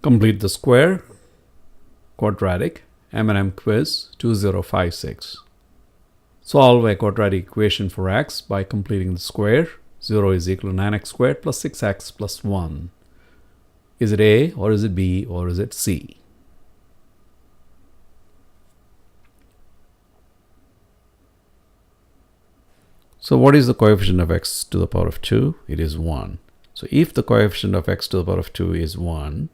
Complete the square, quadratic, M&M quiz 2056. Solve a quadratic equation for x by completing the square. 0 is equal to 9x squared plus 6x plus 1. Is it A or is it B or is it C? So what is the coefficient of x to the power of 2? It is 1. So if the coefficient of x to the power of 2 is 1,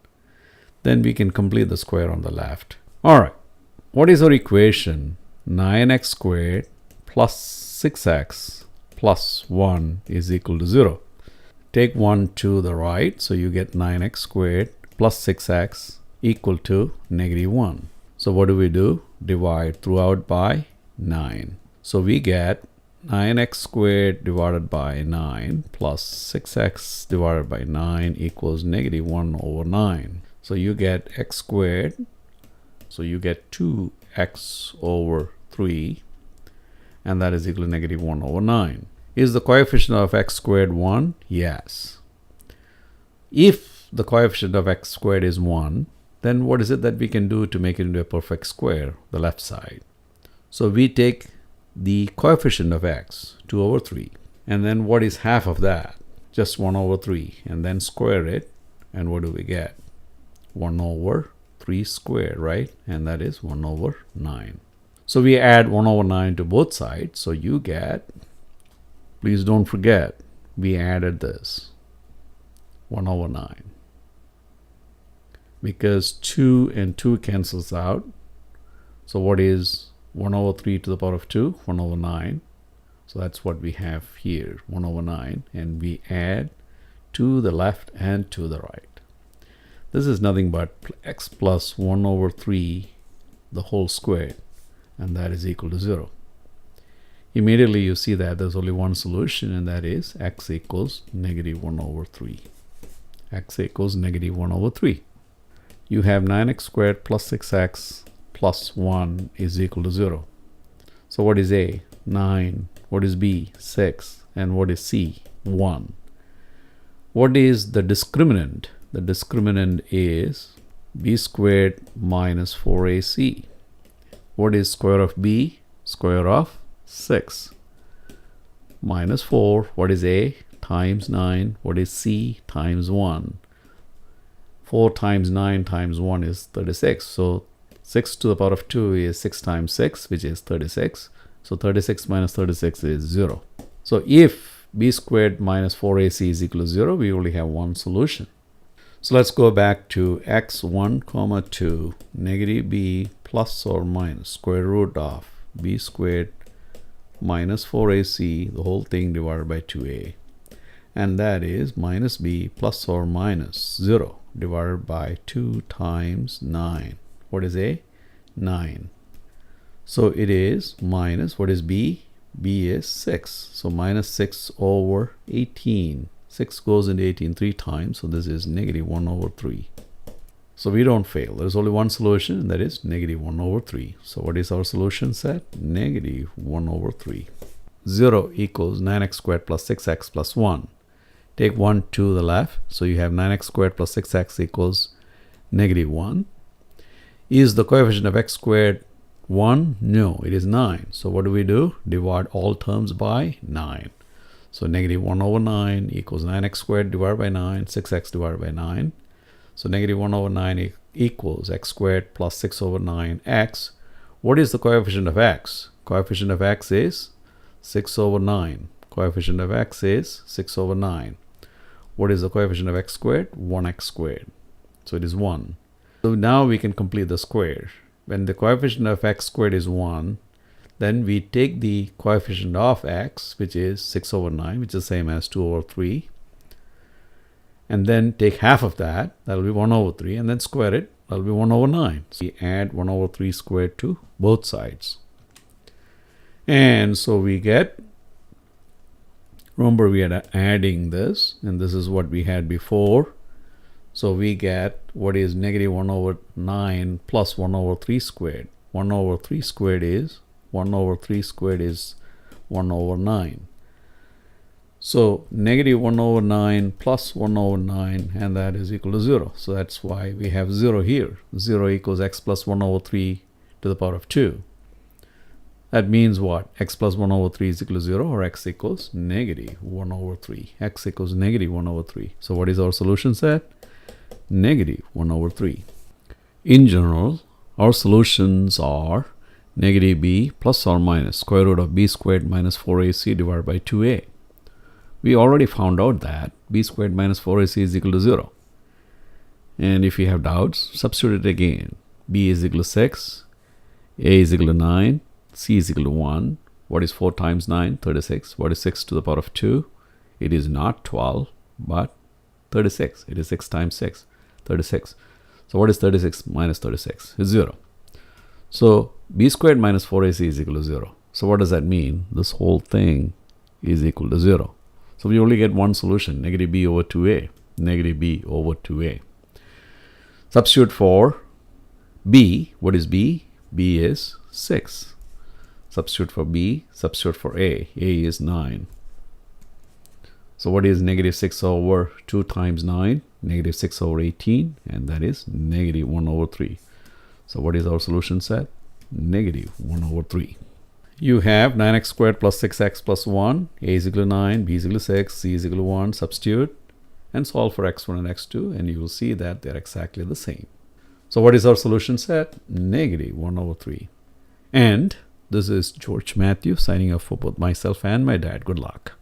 then we can complete the square on the left. All right. What is our equation? 9x squared plus 6x plus 1 is equal to 0. Take 1 to the right, so you get 9x squared plus 6x equal to negative 1. So what do? Divide throughout by 9. So we get 9x squared divided by 9 plus 6x divided by 9 equals negative 1 over 9. So you get x squared. So you get 2x over 3, and that is equal to negative 1 over 9. Is the coefficient of x squared 1? Yes. If the coefficient of x squared is 1, then what is it that we can do to make it into a perfect square, the left side? So we take the coefficient of x, 2 over 3, and then what is half of that? Just 1 over 3, and then square it, and what do we get? 1 over 3 squared, right? And that is 1 over 9. So we add 1 over 9 to both sides, so you get, please don't forget, we added this, 1 over 9. Because 2 and 2 cancels out, so what is 1 over 3 to the power of 2? 1 over 9. So that's what we have here, 1 over 9. And we add to the left and to the right. This is nothing but x plus 1 over 3, the whole squared. And that is equal to 0. Immediately you see that there's only one solution, and that is x equals negative 1 over 3. X equals negative 1 over 3. You have 9x squared plus 6x plus 1 is equal to 0. So what is A? 9. What is B? 6. And what is C? 1. What is the discriminant? The discriminant is b squared minus 4ac. What is square of b? Square of 6. Minus 4. What is A? Times 9. What is C? Times 1. 4 times 9 times 1 is 36. So 6 to the power of 2 is 6 times 6, which is 36. So 36 minus 36 is 0. So if b squared minus 4ac is equal to 0, we only have one solution. So let's go back to x1 comma 2 negative b plus or minus square root of b squared minus 4ac, the whole thing divided by 2a. And that is minus b plus or minus 0 divided by 2 times 9. What is A? 9. So it is minus, what is B? B is 6. So minus 6 over 18. 6 goes into 18 3 times. So this is negative 1 over 3. So we don't fail. There's only one solution, and that is negative 1 over 3. So what is our solution set? Negative 1 over 3. 0 equals 9x squared plus 6x plus 1. Take 1 to the left. So you have 9x squared plus 6x equals negative 1. Is the coefficient of x squared 1? No, it is 9. So what do? Divide all terms by 9. So negative 1 over 9 equals 9x squared divided by 9, 6x divided by 9. So negative 1 over 9 equals x squared plus 6 over 9x. What is the coefficient of x? Coefficient of x is 6 over 9. Coefficient of x is 6 over 9. What is the coefficient of x squared? 1x squared. So it is 1. So now we can complete the square. When the coefficient of x squared is 1, then we take the coefficient of x, which is 6 over 9, which is the same as 2 over 3. And then take half of that, that will be 1 over 3, and then square it, that will be 1 over 9. So we add 1 over 3 squared to both sides. And so we get, remember we are adding this, and this is what we had before. So we get what is negative 1 over 9 plus 1 over 3 squared. 1 over 3 squared is 1 over 3 squared is 1 over 9. So negative 1 over 9 plus 1 over 9, and that is equal to 0. So that's why we have 0 here. 0 equals x plus 1 over 3 to the power of 2. That means what? X plus 1 over 3 is equal to 0, or x equals negative 1 over 3. X equals negative 1 over 3. So what is our solution set? Negative 1 over 3. In general, our solutions are negative b plus or minus square root of b squared minus 4ac divided by 2a. We already found out that b squared minus 4ac is equal to 0. And if you have doubts, substitute it again. b is equal to 6, a is equal to 9, c is equal to 1. What is 4 times 9? 36. What is 6 to the power of 2? It is not 12, but 36. It is 6 times 6, 36. So what is 36 minus 36? It's 0. So b squared minus 4ac is equal to 0. So what does that mean? This whole thing is equal to 0. So we only get one solution, negative b over 2a, negative b over 2a. Substitute for b. What is b? b is 6. Substitute for b, substitute for a. a is 9. So what is negative 6 over 2 times 9? Negative 6 over 18, and that is negative 1 over 3. So what is our solution set? Negative 1 over 3. You have 9x squared plus 6x plus 1. A is equal to 9, b is equal to 6, c is equal to 1. Substitute and solve for x1 and x2, and you will see that they're exactly the same. So what is our solution set? Negative 1 over 3. And this is George Mathew signing off for both myself and my dad. Good luck.